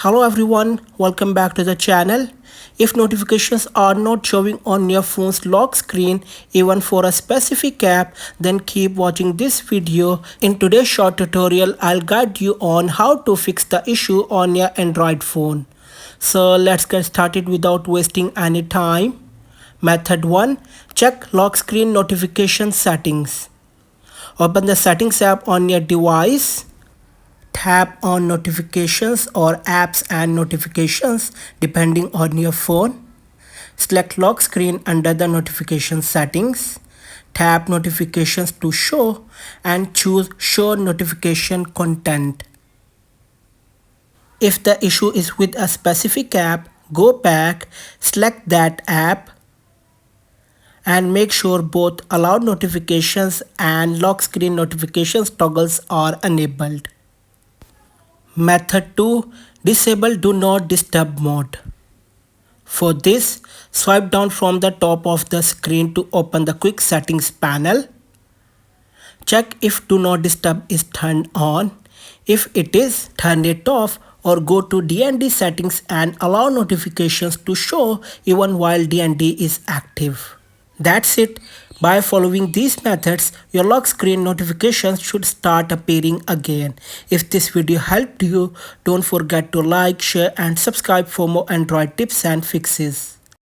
Hello everyone, welcome back to the channel. If notifications are not showing on your phone's lock screen even for a specific app, then keep watching this video. In today's short tutorial, I'll guide you on how to fix the issue on your Android phone. So let's get started without wasting any time. Method 1. Check lock screen notification settings. Open the settings app on your device. Tap on notifications or apps and notifications depending on your phone. Select lock screen under the notification settings. Tap notifications to show and choose show notification content. If the issue is with a specific app, go back, select that app and make sure both allowed notifications and lock screen notifications toggles are enabled. Method 2. Disable Do Not Disturb mode. For this, swipe down from the top of the screen to open the quick settings panel. Check if Do Not Disturb is turned on. If it is, turn it off or go to DND settings and allow notifications to show even while DND is active. That's it. By following these methods, your lock screen notifications should start appearing again. If this video helped you, don't forget to like, share and subscribe for more Android tips and fixes.